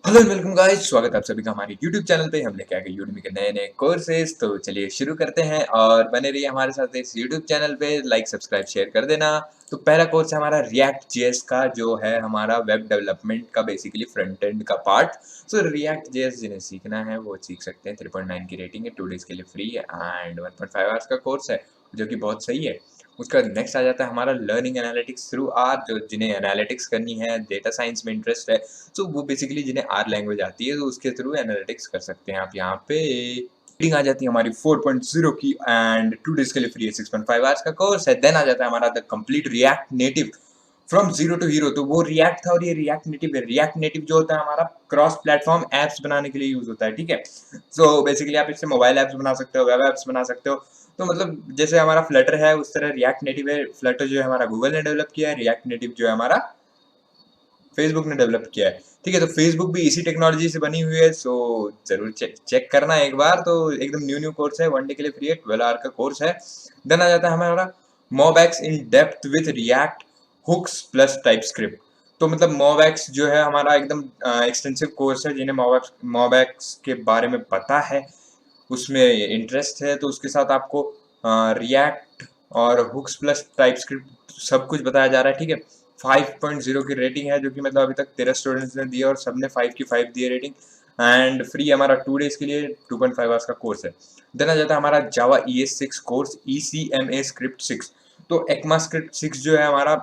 Hello and welcome guys, स्वागत है आप सभी का हमारे YouTube चैनल पे। हम लेके आ गए Udemy के नए नए कोर्सेज। तो चलिए शुरू करते हैं और बने रहिए हमारे साथ इस YouTube चैनल पे। लाइक सब्सक्राइब शेयर कर देना। तो पहला कोर्स है हमारा रिएक्ट जेएस का, जो है हमारा वेब डेवलपमेंट का बेसिकली फ्रंट एंड का पार्ट। सो रिएक्ट जेएस जिन्हें सीखना है वो सीख सकते हैं। 3.9 की रेटिंग है, 2 डेज के लिए फ्री है एंड 1.5 आवर्स का कोर्स है, जो कि बहुत सही है। उसका नेक्स्ट आ जाता है हमारा लर्निंग एनालिटिक्स थ्रू आर, जो जिन्हें एनालिटिक्स करनी है, डेटा साइंस में इंटरेस्ट है, तो वो बेसिकली जिन्हें आर लैंग्वेज आती है तो उसके थ्रू एनालिटिक्स कर सकते हैं आप यहाँ पे। रेटिंग आ जाती है हमारी 4.0 की एंड 2 डेज के लिए फ्री है। 6.5 आवर्स का कोर्स है। देन आ जाता है हमारा the complete React Native from zero to hero. तो वो रिएक्ट था और ये रिएक्ट नेटिव है। रिएक्ट नेटिव जो होता है हमारा क्रॉस प्लेटफॉर्म एप्स बनाने के लिए यूज होता है, ठीक है। सो बेसिकली आप इससे मोबाइल एप्स बना सकते हो, वेब एप्स बना सकते हो। तो मतलब जैसे हमारा फ्लटर है उस तरह रिएक्ट नेटिव है। फ्लटर जो है हमारा गूगल ने डेवलप किया है, रिएक्ट नेटिव जो है हमारा फेसबुक ने डेवलप किया है, ठीक है। तो फेसबुक भी इसी टेक्नोलॉजी से बनी हुई है, सो जरूर चेक करना एक बार। तो एकदम न्यू कोर्स है, 1 डे के लिए फ्री है, 12 आवर का कोर्स है। देन आ जाता है हमारा MobX in depth with React hooks plus TypeScript. तो मतलब मॉबैक्स जो है हमारा एकदम एक्सटेंसिव कोर्स है। जिन्हें मॉबैक्स के बारे में पता है, उसमें इंटरेस्ट है, तो उसके साथ आपको रिएक्ट और हुक्स प्लस टाइपस्क्रिप्ट सब कुछ बताया जा रहा है, ठीक है। 5.0 की रेटिंग है, जो कि मतलब अभी तक 13 स्टूडेंट्स ने दी है और सबने 5 की 5 दी है रेटिंग। एंड फ्री हमारा 2 डेज के लिए 2.5 आवर्स का कोर्स है। देन आ जाता है हमारा जावा ES6 कोर्स, ECMA स्क्रिप्ट 6। तो एक्मा स्क्रिप्ट 6 जो है हमारा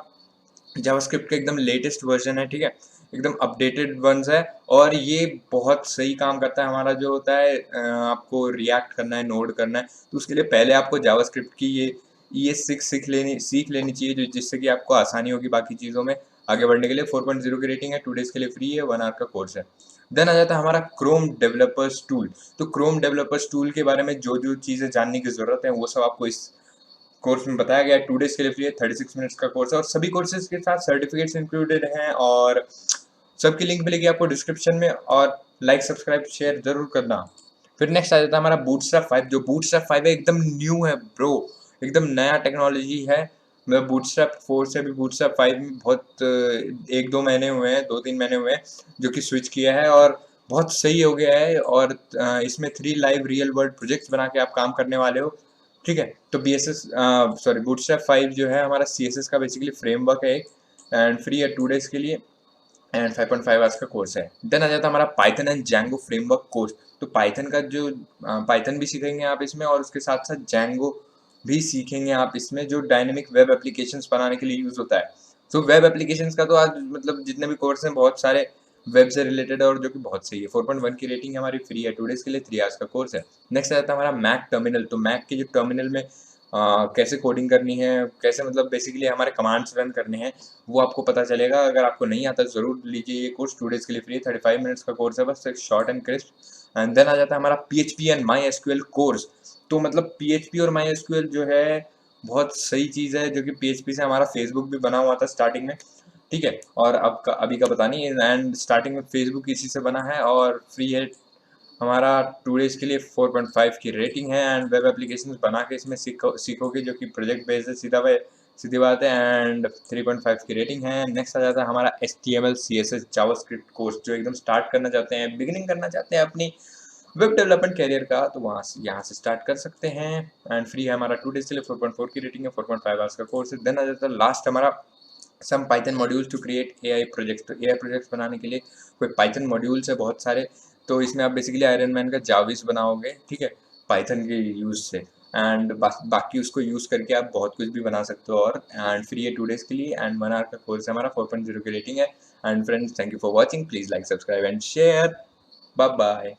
जावास्क्रिप्ट का एकदम लेटेस्ट वर्जन है, ठीक है। एकदम अपडेटेड वंस है और ये बहुत सही काम करता है। हमारा जो होता है आपको रिएक्ट करना है, नोड करना है, तो उसके लिए पहले आपको जावास्क्रिप्ट की ये ES6 सीख लेनी चाहिए, जो जिससे कि आपको आसानी होगी बाकी चीज़ों में आगे बढ़ने के लिए। 4.0 की रेटिंग है, 2 डेज के लिए फ्री है, 1 आवर का कोर्स है। देन आ जाता है हमारा क्रोम डेवलपर्स टूल। तो क्रोम डेवलपर्स टूल के बारे में जो जो चीज़ें जानने की ज़रूरत है वो सब आपको इस कोर्स में बताया गया है। 2 डेज के लिए फ्री है, 36 मिनट्स का कोर्स है और सभी कोर्सेज के साथ सर्टिफिकेट्स इंक्लूडेड हैं और सबकी लिंक मिलेगी आपको डिस्क्रिप्शन में। और लाइक सब्सक्राइब शेयर जरूर करना। फिर नेक्स्ट आ जाता है हमारा बूटस्ट्रैप 5। जो बूटस्ट्रैप 5 है एकदम न्यू है ब्रो, एकदम नया टेक्नोलॉजी है। मैं बूटस्ट्रैप 4 से भी बूटस्ट्रैप 5 में बहुत 1-2 महीने हुए हैं, 2-3 महीने हुए हैं जो कि स्विच किया है और बहुत सही हो गया है। और इसमें 3 लाइव रियल वर्ल्ड प्रोजेक्ट्स बना के आप काम करने वाले हो, ठीक है। तो बूटस्ट्रैप 5 जो है हमारा CSS का बेसिकली फ्रेमवर्क है एक, एंड फ्री है 2 डेज के लिए एंड 5.5 आवर्स का कोर्स है। देन आ जाता है हमारा Python and Django framework course. तो पाइथन का जो पाइथन भी सीखेंगे आप इसमें और उसके साथ साथ जैंगो भी सीखेंगे आप इसमें, जो डायनेमिक वेब एप्लीकेशंस बनाने के लिए यूज होता है। तो वेब एप्लीकेशंस का तो आज मतलब जितने भी कोर्स हैं बहुत सारे वेब से रिलेटेड है और जो कि बहुत सही है। 4.1 की रेटिंग हमारी फ्री है, 2 डेज के लिए 3 आवर्स का कोर्स है। नेक्स्ट आ जाता है हमारा मैक टर्मिनल। तो मैक के जो टर्मिनल में कैसे कोडिंग करनी है, कैसे मतलब बेसिकली हमारे कमांड्स रन करने हैं, वो आपको पता चलेगा। अगर आपको नहीं आता जरूर लीजिए ये कोर्स, 2 डेज के लिए फ्री है, 35 मिनट्स का कोर्स है, बस short and crisp. And then आ जाता है हमारा PHP एंड MySQL कोर्स। तो मतलब PHP और MySQL जो है बहुत सही चीज़ है, जो कि PHP से हमारा फेसबुक भी बना हुआ था स्टार्टिंग में, ठीक है। और अब का अभी का पता नहीं, एंड स्टार्टिंग में फेसबुक इसी से बना है और फ्री है हमारा 2 डेज के लिए। 4.5 की रेटिंग है एंड वेब एप्लीकेशन बना के इसमें सीखोगे, जो कि प्रोजेक्ट बेस्ड है, सीधी बात है। एंड 3.5 की रेटिंग है। नेक्स्ट आ जाता है हमारा HTML CSS जावास्क्रिप्ट कोर्स। जो एकदम स्टार्ट करना चाहते हैं, बिगिनिंग करना चाहते हैं अपनी वेब डेवलपमेंट कैरियर का, तो वहाँ से यहाँ से स्टार्ट कर सकते हैं एंड फ्री है हमारा 2 डेज के लिए। 4.4 की रेटिंग है, 4.5 आवर्स का कोर्स है। देन आ जाता है लास्ट हमारा some Python modules to create AI projects. तो AI प्रोजेक्ट्स बनाने के लिए कोई पाइथन मॉड्यूल्स है बहुत सारे। तो इसमें आप बेसिकली आयरन मैन का जाविस बनाओगे, ठीक है, पाइथन के यूज से। एंड बाकी उसको यूज करके आप बहुत कुछ भी बना सकते हो। और एंड फ्री है 2 डेज के लिए एंड 1 आवर का कोर्स है हमारा। 4.0 की रेटिंग है। And friends, thank you for watching. Please like subscribe and share. Bye bye.